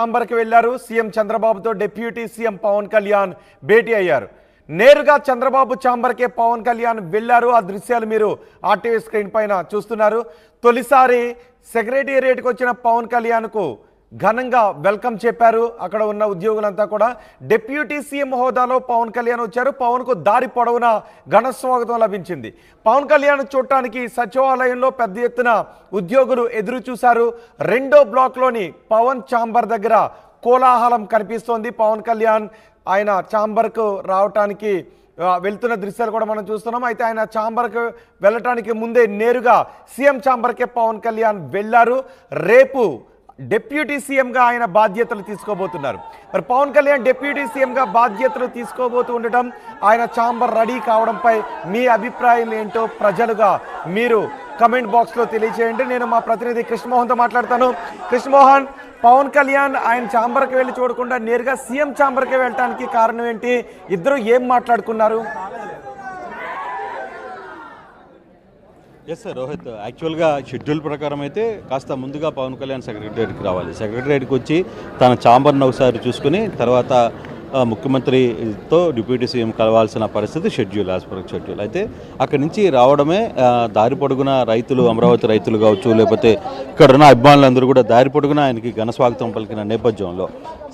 చాంబర్కి వెళ్లారు. సీఎం చంద్రబాబుతో deputy CM Pawan Kalyan భేటీ అయ్యారు. నేరుగా చంద్రబాబు చాంబర్కే పవన్ కళ్యాణ్ వెళ్లారు. ఆ దృశ్యాలు మీరు ఆర్టీవీ స్క్రీన్ పైన చూస్తున్నారు. తొలిసారి సెక్రటేరియట్కి వచ్చిన పవన్ కళ్యాణ్కు ఘనంగా వెల్కమ్ చెప్పారు. అక్కడ ఉన్న ఉద్యోగులంతా కూడా డిప్యూటీ సీఎం హోదాలో పవన్ కళ్యాణ్ వచ్చారు. పవన్కు దారి పొడవునా ఘన స్వాగతం లభించింది. పవన్ కళ్యాణ్ చూడటానికి సచివాలయంలో పెద్ద ఎత్తున ఉద్యోగులు ఎదురు చూశారు. రెండో బ్లాక్లోని పవన్ ఛాంబర్ దగ్గర కోలాహలం కనిపిస్తోంది. పవన్ కళ్యాణ్ ఆయన ఛాంబర్కు రావటానికి వెళ్తున్న దృశ్యాలు కూడా మనం చూస్తున్నాం. అయితే ఆయన ఛాంబర్కు వెళ్ళటానికి ముందే నేరుగా సీఎం ఛాంబర్కే పవన్ కళ్యాణ్ వెళ్లారు. రేపు డిప్యూటీ సీఎంగా ఆయన బాధ్యతలు తీసుకోబోతున్నారు. మరి పవన్ కళ్యాణ్ డిప్యూటీ సీఎంగా బాధ్యతలు తీసుకోబోతూ ఉండటం, ఆయన ఛాంబర్ రెడీ కావడంపై మీ అభిప్రాయం ఏంటో ప్రజలుగా మీరు కమెంట్ బాక్స్లో తెలియజేయండి. నేను మా ప్రతినిధి కృష్ణమోహన్తో మాట్లాడతాను. కృష్ణమోహన్, పవన్ కళ్యాణ్ ఆయన ఛాంబర్కి వెళ్ళి చూడకుండా నేరుగా సీఎం ఛాంబర్కి వెళ్ళటానికి కారణం ఏంటి? ఇద్దరు ఏం మాట్లాడుకున్నారు? ఎస్ సార్ రోహిత్, యాక్చువల్గా షెడ్యూల్ ప్రకారం అయితే కాస్త ముందుగా పవన్ కళ్యాణ్ సెక్రటేరియట్కి రావాలి. సెక్రటేరియట్కి వచ్చి తన ఛాంబర్ను ఒకసారి చూసుకుని తర్వాత ముఖ్యమంత్రితో డిప్యూటీ సీఎం కలవాల్సిన పరిస్థితి షెడ్యూల్, యాజ్ పర్ షెడ్యూల్. అయితే అక్కడి నుంచి రావడమే దారి పొడుగున రైతులు, అమరావతి రైతులు కావచ్చు, లేకపోతే ఇక్కడ ఉన్న అభిమానులందరూ కూడా దారి పొడుగున ఆయనకి ఘన స్వాగతం పలికిన నేపథ్యంలో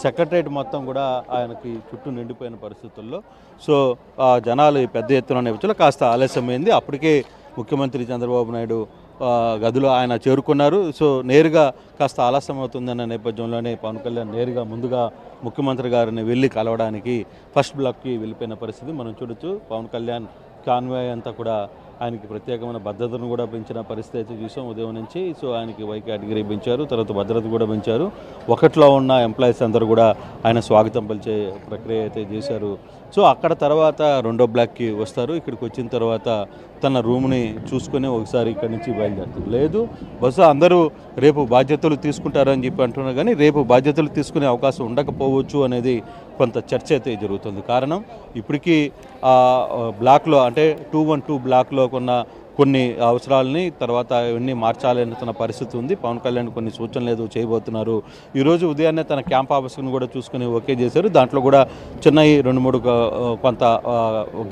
సెక్రటరేట్ మొత్తం కూడా ఆయనకి చుట్టూ నిండిపోయిన పరిస్థితుల్లో సో జనాలు పెద్ద ఎత్తున నేపథ్యంలో కాస్త ఆలస్యమైంది. అప్పటికే ముఖ్యమంత్రి చంద్రబాబు నాయుడు గదిలో ఆయన చేరుకున్నారు. సో నేరుగా కాస్త ఆలస్యం అవుతుందన్న నేపథ్యంలోనే పవన్ కళ్యాణ్ నేరుగా ముందుగా ముఖ్యమంత్రి గారిని వెళ్ళి కలవడానికి ఫస్ట్ బ్లాక్కి వెళ్ళిపోయిన పరిస్థితి మనం చూడొచ్చు. పవన్ కళ్యాణ్ కాన్వాయ్ అంతా కూడా ఆయనకి ప్రత్యేకమైన భద్రతను కూడా పెంచిన పరిస్థితి అయితే చూసాం ఉదయం నుంచి. సో ఆయనకి వై కేటగిరీ పెంచారు, తర్వాత భద్రత కూడా పెంచారు. ఒకట్లో ఉన్న ఎంప్లాయీస్ అందరూ కూడా ఆయన స్వాగతం పలిచే ప్రక్రియ అయితే చేశారు. సో అక్కడ తర్వాత రెండో బ్లాక్కి వస్తారు. ఇక్కడికి వచ్చిన తర్వాత తన రూమ్ని చూసుకొని ఒకసారి ఇక్కడి నుంచి బయలుదేరుతారు. లేదు బహుశా అందరూ రేపు బాధ్యతలు తీసుకుంటారని చెప్పి అంటున్నారు, కానీ రేపు బాధ్యతలు తీసుకునే అవకాశం ఉండకపోవచ్చు అనేది కొంత చర్చ అయితే జరుగుతుంది. కారణం ఇప్పటికీ బ్లాక్లో అంటే 212 బ్లాక్లో కొన్ని అవసరాలని తర్వాత ఇవన్నీ మార్చాలనుకున్న పరిస్థితి ఉంది. పవన్ కళ్యాణ్ కొన్ని సూచనలు ఏదో చేయబోతున్నారు. ఈరోజు ఉదయాన్నే తన క్యాంప్ ఆఫీస్ని కూడా చూసుకుని ఓకే చేశారు. దాంట్లో కూడా చిన్నవి 2-3 కొంత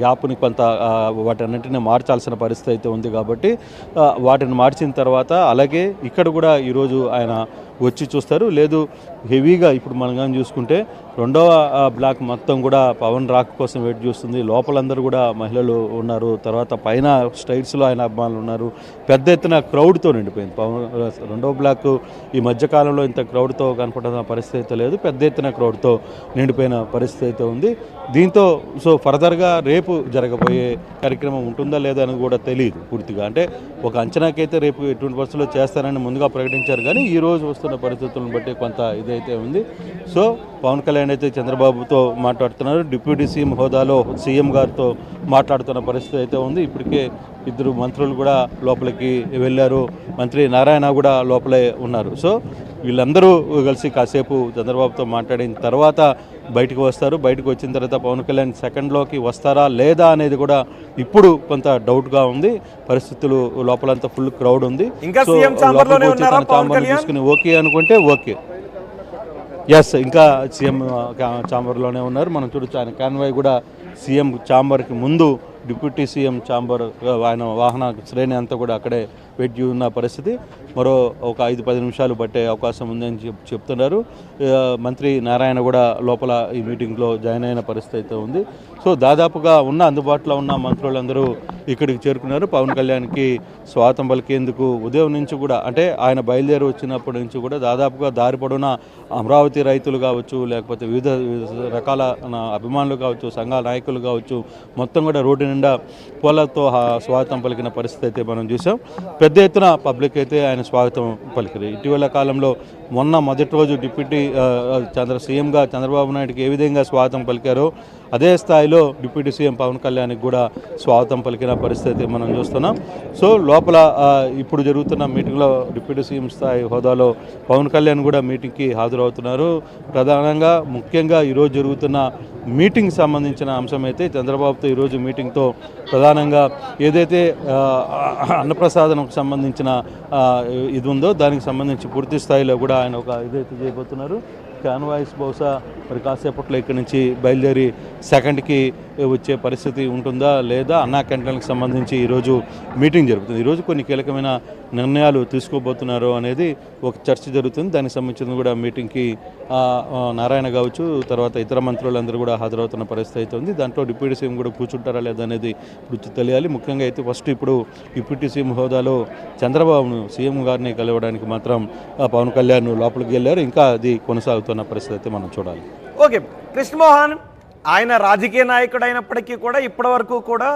గ్యాప్ని కొంత వాటన్నింటినీ మార్చాల్సిన పరిస్థితి అయితే ఉంది. కాబట్టి వాటిని మార్చిన తర్వాత అలాగే ఇక్కడ కూడా ఈరోజు ఆయన వచ్చి చూస్తారు. లేదు హెవీగా ఇప్పుడు మనం కానీ చూసుకుంటే రెండవ బ్లాక్ మొత్తం కూడా పవన్ రాక్ కోసం వెయిట్ చేస్తుంది. లోపలందరూ కూడా మహిళలు ఉన్నారు. తర్వాత పైన స్ట్రైట్స్లో ఆయన అభిమానులు ఉన్నారు. పెద్ద ఎత్తున క్రౌడ్తో నిండిపోయింది. పవన్ రెండవ బ్లాక్ ఈ మధ్యకాలంలో ఇంత క్రౌడ్తో కనపడుతున్న పరిస్థితి అయితే లేదు. పెద్ద ఎత్తున క్రౌడ్తో నిండిపోయిన పరిస్థితి అయితే ఉంది. దీంతో సో ఫర్దర్గా రేపు జరగబోయే కార్యక్రమం ఉంటుందా లేదా అని కూడా తెలియదు పూర్తిగా. అంటే ఒక అంచనాకైతే రేపు ఎటువంటి పరిస్థితుల్లో చేస్తారని ముందుగా ప్రకటించారు, కానీ ఈరోజు వస్తున్న పరిస్థితులను బట్టి కొంత ఇదైతే ఉంది. సో పవన్ కళ్యాణ్ అయితే చంద్రబాబుతో మాట్లాడుతున్నారు. డిప్యూటీ సీఎం హోదాలో సీఎం గారితో మాట్లాడుతున్న పరిస్థితి అయితే ఉంది. ఇప్పటికే ఇద్దరు మంత్రులు కూడా లోపలికి వెళ్ళారు. మంత్రి నారాయణ కూడా లోపలే ఉన్నారు. సో వీళ్ళందరూ కలిసి కాసేపు చంద్రబాబుతో మాట్లాడిన తర్వాత బయటకు వస్తారు. బయటకు వచ్చిన తర్వాత పవన్ కళ్యాణ్ సెకండ్లోకి వస్తారా లేదా అనేది కూడా ఇప్పుడు కొంత డౌట్గా ఉంది. పరిస్థితులు లోపలంతా ఫుల్ క్రౌడ్ ఉంది. సో తీసుకుని ఓకే అనుకుంటే ఓకే. ఎస్, ఇంకా సీఎం ఛాంబర్లోనే ఉన్నారు. మనం చూడొచ్చు ఆయన కాన్వాయ్ కూడా సీఎం ఛాంబర్కి ముందు డిప్యూటీ సీఎం ఛాంబర్ ఆయన వాహన శ్రేణి అంతా కూడా అక్కడే వెయిట్ ఉన్న పరిస్థితి. మరో ఒక 5-10 నిమిషాలు పట్టే అవకాశం ఉందని చెప్తున్నారు. మంత్రి నారాయణ కూడా లోపల ఈ మీటింగ్లో జాయిన్ అయిన పరిస్థితి అయితే ఉంది. సో దాదాపుగా అందుబాటులో ఉన్న మంత్రులందరూ ఇక్కడికి చేరుకున్నారు. పవన్ కళ్యాణ్కి స్వాగతం పలికేందుకు ఉదయం నుంచి కూడా అంటే ఆయన బయలుదేరి వచ్చినప్పటి నుంచి కూడా దాదాపుగా దారి పొడవునా అమరావతి రైతులు కావచ్చు, లేకపోతే వివిధ రకాల అభిమానులు కావచ్చు, సంఘాల నాయకులు కావచ్చు, మొత్తం కూడా రోడ్డు నిండా పూలతో స్వాగతం పలికిన పరిస్థితి అయితే మనం చూసాం. పెద్ద ఎత్తున పబ్లిక్ అయితే ఆయన స్వాగతం పలికారు. ఇటీవల కాలంలో మొదటి రోజు డిప్యూటీ సీఎంగా చంద్రబాబు నాయుడుకి ఏ విధంగా స్వాగతం పలికారో అదే స్థాయిలో డిప్యూటీ సీఎం పవన్ కళ్యాణ్కి కూడా స్వాగతం పలికిన పరిస్థితి మనం చూస్తున్నాం. సో లోపల ఇప్పుడు జరుగుతున్న మీటింగ్లో డిప్యూటీ సీఎం స్థాయి హోదాలో పవన్ కళ్యాణ్ కూడా మీటింగ్కి హాజరవుతున్నారు. ప్రధానంగా ముఖ్యంగా ఈరోజు జరుగుతున్న మీటింగ్ సంబంధించిన అంశం అయితే చంద్రబాబుతో ఈరోజు మీటింగ్తో ప్రధానంగా ఏదైతే అన్నప్రసాదనకు సంబంధించిన ఇది ఉందో దానికి సంబంధించి పూర్తి స్థాయిలో కూడా ఆయన ఒక ఇదైతే చేయబోతున్నారు. కాన్వాయ్స్ బహుశా మరి కాసేపట్లో ఇక్కడి నుంచి బయలుదేరి సెకండ్కి వచ్చే పరిస్థితి ఉంటుందా లేదా అన్నా క్యాంటీన్లకు సంబంధించి ఈరోజు మీటింగ్ జరుగుతుంది. ఈరోజు కొన్ని కీలకమైన నిర్ణయాలు తీసుకోబోతున్నారు అనేది ఒక చర్చ జరుగుతుంది. దానికి సంబంధించిన కూడా మీటింగ్కి నారాయణ కావచ్చు, తర్వాత ఇతర మంత్రులందరూ కూడా హాజరవుతున్న పరిస్థితి అయితే ఉంది. దాంట్లో డిప్యూటీ సీఎం కూడా కూర్చుంటారా లేదా అనేది ఇప్పుడు తెలియాలి. ముఖ్యంగా అయితే ఫస్ట్ ఇప్పుడు డిప్యూటీ సీఎం హోదాలో చంద్రబాబును సీఎం గారిని కలవడానికి మాత్రం పవన్ కళ్యాణ్ లోపలికి వెళ్ళారు. ఇంకా అది కొనసాగుతున్న పరిస్థితి అయితే మనం చూడాలి. ఓకే, కృష్ణమోహన్ ఆయన రాజకీయ నాయకుడు అయినప్పటికీ కూడా ఇప్పటివరకు కూడా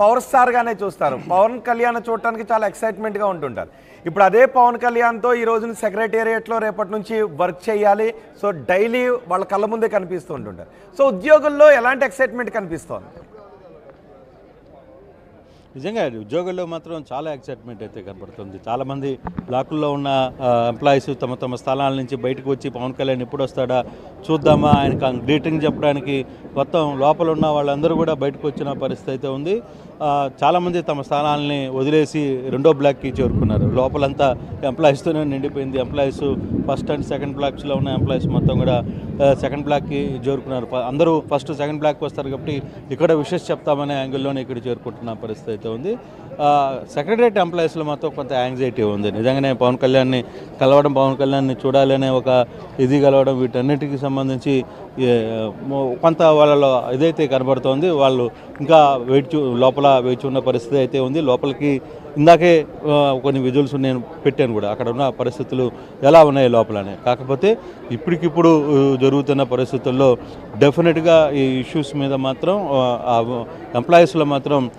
పవర్ స్టార్గానే చూస్తారు. పవన్ కళ్యాణ్ చూడటానికి చాలా ఎక్సైట్మెంట్గా ఉంటుంటారు. ఇప్పుడు అదే పవన్ కళ్యాణ్తో ఈ రోజున సెక్రటేరియట్లో రేపటి నుంచి వర్క్ చేయాలి. సో డైలీ వాళ్ళ కళ్ళ ముందే కనిపిస్తూ ఉంటుంటారు. సో ఉద్యోగుల్లో ఎలాంటి ఎక్సైట్మెంట్ కనిపిస్తోంది? నిజంగా ఉద్యోగుల్లో మాత్రం చాలా ఎక్సైట్మెంట్ అయితే కనపడుతుంది. చాలామంది బ్లాకుల్లో ఉన్న ఎంప్లాయీస్ తమ తమ స్థలాల నుంచి బయటకు వచ్చి పవన్ కళ్యాణ్ ఎప్పుడు వస్తాడా చూద్దామా, ఆయనకు గ్రీటింగ్ చెప్పడానికి మొత్తం లోపల ఉన్న వాళ్ళందరూ కూడా బయటకు వచ్చిన పరిస్థితి అయితే ఉంది. చాలామంది తమ స్థానాలని వదిలేసి రెండో బ్లాక్కి చేరుకున్నారు. లోపలంతా ఎంప్లాయీస్తోనే నిండిపోయింది. ఎంప్లాయీస్ ఫస్ట్ అండ్ సెకండ్ బ్లాక్స్లో ఉన్న ఎంప్లాయీస్ మొత్తం కూడా సెకండ్ బ్లాక్కి చేరుకున్నారు. అందరూ ఫస్ట్ సెకండ్ బ్లాక్కి వస్తారు కాబట్టి ఇక్కడ విషెస్ చెప్తామనే యాంగిల్లోనే ఇక్కడ చేరుకుంటున్న పరిస్థితి అయితే ఉంది. సెక్రటరియట్ ఎంప్లాయీస్లో మాత్రం కొంత యాంగ్జైటీ ఉంది. నిజంగానే పవన్ కళ్యాణ్ని కలవడం, పవన్ కళ్యాణ్ని చూడాలనే ఒక ఇది కలవడం, వీటన్నిటికీ సంబంధించి కొంత వాళ్ళలో ఇదైతే కనబడుతోంది. వాళ్ళు ఇంకా లోపల వేచి ఉన్న పరిస్థితి అయితే ఉంది. లోపలికి ఇందాకే కొన్ని విజువల్స్ నేను పెట్టాను కూడా, అక్కడ ఉన్న పరిస్థితులు ఎలా ఉన్నాయి లోపలనే. కాకపోతే ఇప్పటికిప్పుడు జరుగుతున్న పరిస్థితుల్లో డెఫినెట్గా ఈ ఇష్యూస్ మీద మాత్రం ఎంప్లాయీస్లో మాత్రం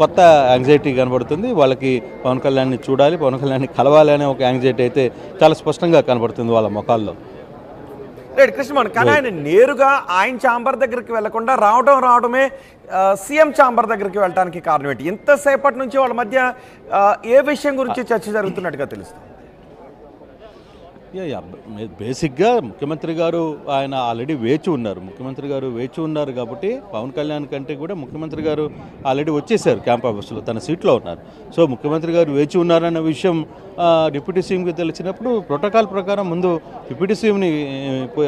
కొత్త యాంగ్జైటీ కనబడుతుంది. వాళ్ళకి పవన్ కళ్యాణ్ని చూడాలి, పవన్ కళ్యాణ్ని కలవాలి అనే ఒక యాంగ్జైటీ అయితే చాలా స్పష్టంగా కనబడుతుంది వాళ్ళ ముఖాల్లో. రైట్ కృష్ణమోహన్, కానీ ఆయన నేరుగా ఆయన ఛాంబర్ దగ్గరికి వెళ్లకుండా రావడమే సీఎం ఛాంబర్ దగ్గరికి వెళ్ళడానికి కారణం ఏంటి? ఇంతసేపటి నుంచి వాళ్ళ మధ్య ఏ విషయం గురించి చర్చ జరుగుతున్నట్టుగా తెలుస్తుంది? బేసిక్గా ముఖ్యమంత్రి గారు ఆయన ఆల్రెడీ వేచి ఉన్నారు కాబట్టి పవన్ కళ్యాణ్ కంటే కూడా ముఖ్యమంత్రి గారు ఆల్రెడీ వచ్చేసారు క్యాంప్ ఆఫీస్లో, తన సీట్లో ఉన్నారు. సో ముఖ్యమంత్రి గారు వేచి ఉన్నారన్న విషయం డిప్యూటీ సీఎంకి తెలిసినప్పుడు ప్రోటోకాల్ ప్రకారం ముందు డిప్యూటీ సీఎంని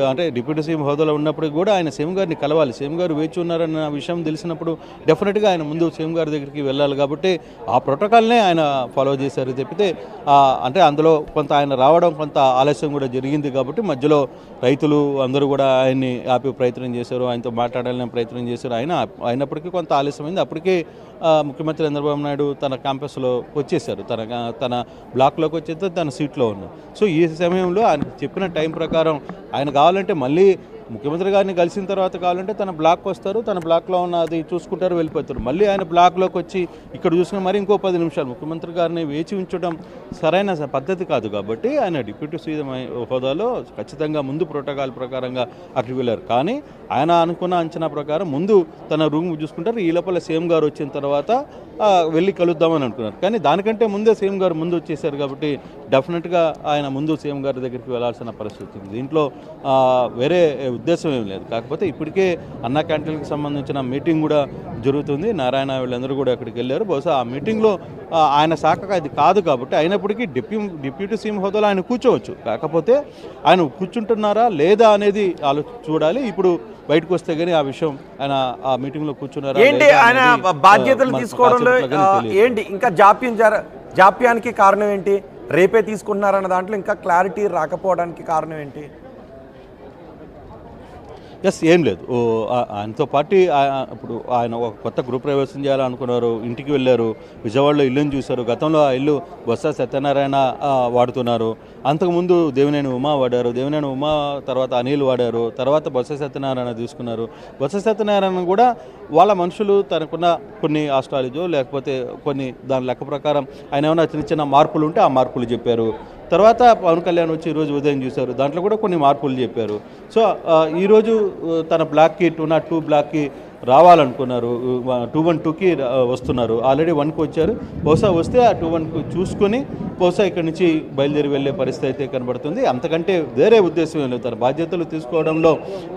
అంటే డిప్యూటీ సీఎం హోదాలో ఉన్నప్పుడు కూడా ఆయన సీఎం గారిని కలవాలి. సీఎం గారు వేచి ఉన్నారన్న విషయం తెలిసినప్పుడు డెఫినెట్గా ఆయన ముందు సీఎం గారి దగ్గరికి వెళ్ళాలి. కాబట్టి ఆ ప్రోటోకాల్నే ఆయన ఫాలో చేశారు తప్పితే అంటే అందులో కొంత ఆయన రావడం కొంత ఆలస్యం కూడా జరిగింది. కాబట్టి మధ్యలో రైతులు అందరూ కూడా ఆయన్ని ఆపే ప్రయత్నం చేశారు, ఆయనతో మాట్లాడాలనే ప్రయత్నం చేశారు. అయినప్పటికీ కొంత ఆలస్యమైంది. అప్పటికే ముఖ్యమంత్రి చంద్రబాబు నాయుడు తన క్యాంపస్లో వచ్చేసారు, తన బ్లాక్లోకి వచ్చేస్తే తన సీట్లో ఉన్నారు. సో ఈ సమయంలో ఆయన చెప్పిన టైం ప్రకారం ఆయన కావాలంటే మళ్ళీ ముఖ్యమంత్రి గారిని కలిసిన తర్వాత కావాలంటే తన బ్లాక్కి వస్తారు, తన బ్లాక్లో ఉన్న అది చూసుకుంటారు, వెళ్ళిపోతారు. మళ్ళీ ఆయన బ్లాక్లోకి వచ్చి ఇక్కడ చూసుకుని మరి ఇంకో 10 నిమిషాలు ముఖ్యమంత్రి గారిని వేచి ఉంచడం సరైన పద్ధతి కాదు. కాబట్టి ఆయన డిప్యూటీ సీఎం హోదాలో ఖచ్చితంగా ముందు ప్రోటోకాల్ ప్రకారంగా అక్కడికి వెళ్ళారు. కానీ ఆయన అనుకున్న అంచనా ప్రకారం ముందు తన రూమ్ చూసుకుంటారు. ఈ లోపల సీఎం గారు వచ్చిన తర్వాత వెళ్ళి కలుద్దామని అనుకున్నారు. కానీ దానికంటే ముందే సీఎం గారు ముందు వచ్చేసారు కాబట్టి డెఫినెట్గా ఆయన ముందు సీఎం గారి దగ్గరికి వెళ్లాల్సిన పరిస్థితి ఉంది. దీంట్లో వేరే ఉద్దేశం ఏం లేదు. కాకపోతే ఇప్పటికే అన్నా క్యాంటీన్కి సంబంధించిన మీటింగ్ కూడా జరుగుతుంది. నారాయణ వీళ్ళందరూ కూడా అక్కడికి వెళ్ళారు. బహుశా ఆ మీటింగ్లో ఆయన శాఖగా అది కాదు కాబట్టి అయినప్పటికీ డిప్యూటీ సీఎం హోదాలో ఆయన కూర్చోవచ్చు. కాకపోతే ఆయన కూర్చుంటున్నారా లేదా అనేది చూడాలి. ఇప్పుడు బయటకు వస్తే కానీ ఆ విషయం ఆయన ఆ మీటింగ్లో కూర్చున్నారా ఏంటి, ఆయన బాధ్యతలు తీసుకోవడంలో ఏంటి ఇంకా జాప్యానికి కారణం ఏంటి? రేపే తీసుకుంటున్నారన్న దాంట్లో ఇంకా క్లారిటీ రాకపోవడానికి కారణం ఏంటి? ఏం లేదు. ఆయనతో పాటు ఇప్పుడు ఆయన ఒక కొత్త గ్రూప్ ప్రవేశం చేయాలనుకున్నారు, ఇంటికి వెళ్ళారు, విజయవాడలో ఇల్లుని చూశారు. గతంలో ఆ ఇల్లు బొత్స సత్యనారాయణ వాడుతున్నారు. అంతకుముందు దేవినేని ఉమా వాడారు, దేవినేని ఉమా తర్వాత అనిల్ వాడారు, తర్వాత బొత్స సత్యనారాయణ తీసుకున్నారు. బొత్స సత్యనారాయణ కూడా వాళ్ళ మనుషులు తనకున్న కొన్ని ఆస్ట్రాలజీ లేకపోతే కొన్ని దాని లెక్క ప్రకారం ఆయన ఏమైనా చిన్న మార్పులు ఉంటే ఆ మార్పులు చెప్పారు. తర్వాత పవన్ కళ్యాణ్ వచ్చి ఈరోజు ఉదయం చూశారు, దాంట్లో కూడా కొన్ని మార్పులు చెప్పారు. సో ఈరోజు తన బ్లాక్కి 202 బ్లాక్కి రావాలనుకున్నారు, 212కి వస్తున్నారు. ఆల్రెడీ 1కి వచ్చారు. బహుశా వస్తే ఆ 212 చూసుకొని బహుశా ఇక్కడి నుంచి బయలుదేరి వెళ్ళే పరిస్థితి అయితే కనబడుతుంది. అంతకంటే వేరే ఉద్దేశం ఏం లేదు. తన బాధ్యతలు తీసుకోవడంలో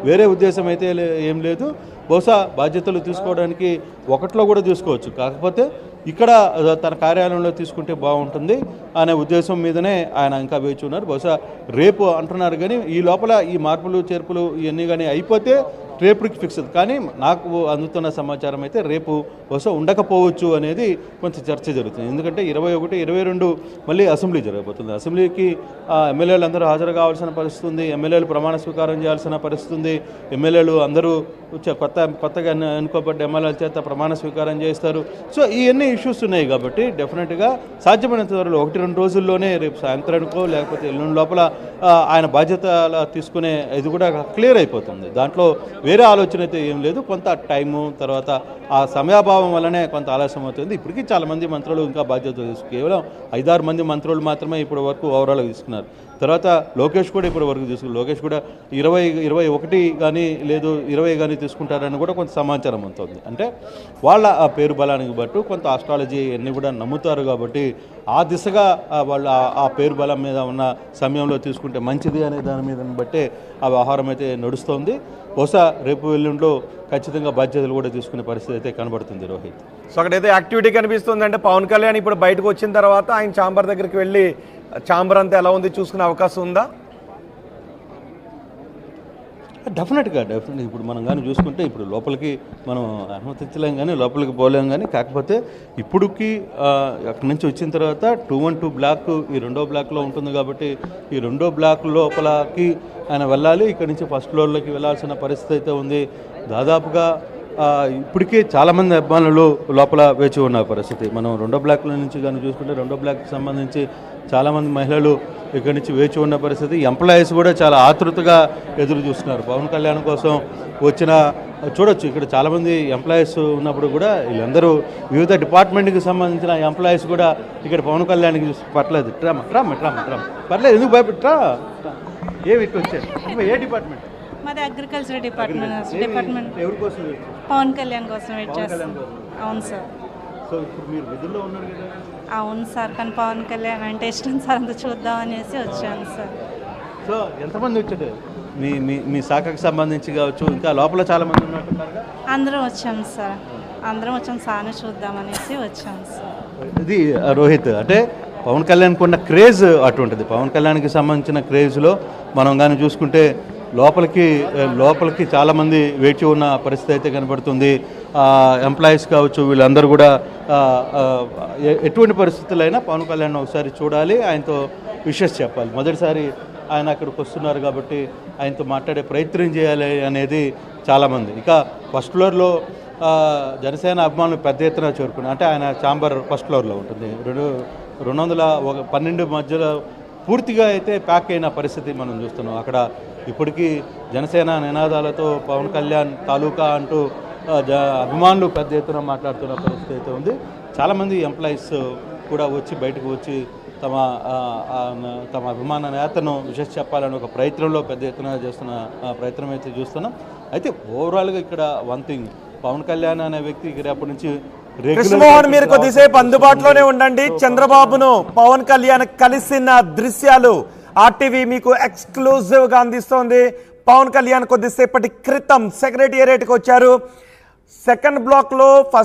వేరే ఉద్దేశం అయితే ఏం లేదు. బహుశా బాధ్యతలు తీసుకోవడానికి ఒకటిలో కూడా తీసుకోవచ్చు. కాకపోతే ఇక్కడ తన కార్యాలయంలో తీసుకుంటే బాగుంటుంది అనే ఉద్దేశం మీదనే ఆయన ఇంకా వేచి ఉన్నారు. బహుశా రేపు అంటున్నారు, కానీ ఈ లోపల ఈ మార్పులు చేర్పులు ఇవన్నీ కానీ అయిపోతే రేపుకి ఫిక్స్ అవుతుంది. కానీ నాకు అందుతున్న సమాచారం అయితే రేపు బహుశా ఉండకపోవచ్చు అనేది కొంచెం చర్చ జరుగుతుంది. ఎందుకంటే 21, 22 మళ్ళీ అసెంబ్లీ జరగబోతుంది. అసెంబ్లీకి ఎమ్మెల్యేలు అందరూ హాజరు కావాల్సిన పరిస్థితి ఉంది. ఎమ్మెల్యేలు ప్రమాణ స్వీకారం చేయాల్సిన పరిస్థితి ఉంది. ఎమ్మెల్యేలు అందరూ కొత్తగా ఎన్నుకోబడ్డ ఎమ్మెల్యేల చేత ప్రమాణ స్వీకారం చేస్తారు. సో ఇవన్నీ ఇష్యూస్ ఉన్నాయి కాబట్టి డెఫినెట్గా సాధ్యమైనంత త్వరలో 1-2 రోజుల్లోనే రేపు సాయంత్రానికో లేకపోతే ఎల్లుండి లోపల ఆయన బాధ్యత తీసుకునే ఇది కూడా క్లియర్ అయిపోతుంది. దాంట్లో వేరే ఆలోచన అయితే ఏం లేదు. కొంత టైము తర్వాత ఆ సమయాభావం వల్లనే కొంత ఆలస్యం అవుతుంది. ఇప్పటికీ చాలామంది మంత్రులు ఇంకా బాధ్యత తీసుకు కేవలం 5-6 మంది మంత్రులు మాత్రమే ఇప్పటి వరకు ఓవరాల్గా తీసుకున్నారు. తర్వాత లోకేష్ కూడా ఇప్పటి వరకు తీసుకున్నారు. లోకేష్ కూడా 21 కానీ లేదు 20 కానీ తీసుకుంటారని కూడా కొంత సమాచారం ఉంటుంది. అంటే వాళ్ళ ఆ పేరు బలానికి బట్టు కొంత ఆస్ట్రాలజీ అన్నీ కూడా నమ్ముతారు కాబట్టి ఆ దిశగా వాళ్ళు ఆ పేరు బలం మీద ఉన్న సమయంలో తీసుకుంటే మంచిది అనే దాని మీద బట్టే ఆ వ్యవహారం అయితే నడుస్తోంది. బహుశా రేపు ఎల్లుండిలో ఖచ్చితంగా బాధ్యతలు కూడా తీసుకునే పరిస్థితి అయితే కనబడుతుంది రోహిత్. సో అక్కడైతే యాక్టివిటీ కనిపిస్తుంది. అంటే పవన్ కళ్యాణ్ ఇప్పుడు బయటకు వచ్చిన తర్వాత ఆయన ఛాంబర్ దగ్గరికి వెళ్ళి ఛాంబర్ అంతా ఎలా ఉంది చూసుకునే అవకాశం ఉందా? డెఫినెట్గా ఇప్పుడు మనం కానీ చూసుకుంటే ఇప్పుడు లోపలికి మనం అనుమతించలేం కానీ లోపలికి పోలేం కానీ, కాకపోతే ఇప్పుడుకి అక్కడి నుంచి వచ్చిన తర్వాత 212 బ్లాక్ ఈ 2వ బ్లాక్లో ఉంటుంది కాబట్టి ఈ 2వ బ్లాక్ లోపలకి ఆయన వెళ్ళాలి. ఇక్కడి నుంచి ఫస్ట్ ఫ్లోర్లోకి వెళ్ళాల్సిన పరిస్థితి అయితే ఉంది. దాదాపుగా ఇప్పటికే చాలామంది అభిమానులు లోపల వేచి ఉన్న పరిస్థితి. మనం 2వ బ్లాక్ల నుంచి కానీ చూసుకుంటే 2వ బ్లాక్కి సంబంధించి చాలామంది మహిళలు ఇక్కడి నుంచి వేచి ఉన్న పరిస్థితి. ఎంప్లాయీస్ కూడా చాలా ఆతృతగా ఎదురు చూస్తున్నారు పవన్ కళ్యాణ్ కోసం వచ్చిన. చూడొచ్చు ఇక్కడ చాలామంది ఎంప్లాయీస్ ఉన్నప్పుడు కూడా వీళ్ళందరూ వివిధ డిపార్ట్మెంట్కి సంబంధించిన ఎంప్లాయీస్ కూడా ఇక్కడ పవన్ కళ్యాణ్కి పర్లేదు పర్లేదు ఎందుకు భయపెట్టరా ఏ ఇటు వచ్చారు ఏ డిపార్ట్మెంట్? మాది అగ్రికల్చర్ డిపార్ట్మెంట్ ఎవరి కోసం? పవన్ కళ్యాణ్ కోసం వెయిట్ చేస్తాం. అవును సార్. సో ఇప్పుడు మీరు విధుల్లో ఉన్నారు కదా? అవును సార్, కానీ పవన్ కళ్యాణ్ అంటే ఇష్టం సార్, అంత చూద్దాం అనేసి వచ్చాను సార్. సో ఎంతమంది వచ్చారు మీ మీ మీ శాఖకు సంబంధించి కావచ్చు, ఇంకా లోపల చాలామంది ఉన్నట్టున్నారు? అందరం వచ్చాం సార్, అందరం వచ్చాం సార్ని చూద్దాం అనేసి వచ్చాం సార్. ఇది రోహిత్, అంటే పవన్ కళ్యాణ్కి ఉన్న క్రేజ్ అటువంటిది. పవన్ కళ్యాణ్కి సంబంధించిన క్రేజ్లో మనం కానీ చూసుకుంటే లోపలికి చాలామంది వేచి ఉన్న పరిస్థితి అయితే కనబడుతుంది. ఎంప్లాయీస్ కావచ్చు వీళ్ళందరూ కూడా ఎటువంటి పరిస్థితులైనా పవన్ కళ్యాణ్ ఒకసారి చూడాలి, ఆయనతో విషెస్ చెప్పాలి. మొదటిసారి ఆయన అక్కడికి వస్తున్నారు కాబట్టి ఆయనతో మాట్లాడే ప్రయత్నం చేయాలి అనేది చాలామంది. ఇక ఫస్ట్ ఫ్లోర్లో జనసేన అభిమానులు పెద్ద ఎత్తున చేరుకున్నారు. అంటే ఆయన ఛాంబర్ ఫస్ట్ ఫ్లోర్లో ఉంటుంది. 212 మధ్యలో పూర్తిగా అయితే ప్యాక్ అయిన పరిస్థితి మనం చూస్తున్నాం. అక్కడ ఇప్పటికీ జనసేన నినాదాలతో పవన్ కళ్యాణ్ తాలూకా అంటూ అభిమానులు పెద్ద ఎత్తున మాట్లాడుతున్న పరిస్థితి అయితే ఉంది. చాలామంది ఎంప్లాయీస్ కూడా బయటకు వచ్చి తమ అభిమాన నేతను విషయం చెప్పాలని ఒక ప్రయత్నంలో పెద్ద ఎత్తున చేస్తున్న ప్రయత్నం అయితే చూస్తున్నాం. అయితే ఓవరాల్గా ఇక్కడ వన్ థింగ్, పవన్ కళ్యాణ్ అనే వ్యక్తి రేపటి నుంచి కృష్ణమోహన్ మీరు కొద్దిసేపు అందుబాటులోనే ఉండండి. చంద్రబాబును పవన్ కళ్యాణ్ కలిసిన దృశ్యాలు ఆర్టీవీ మీకు ఎక్స్క్లూజివ్ గా అందిస్తోంది. పవన్ కళ్యాణ్ కొద్దిసేపటి క్రితం సెక్రటేరియట్కి వచ్చారు. సెకండ్ బ్లాక్ లో ఫస్ట్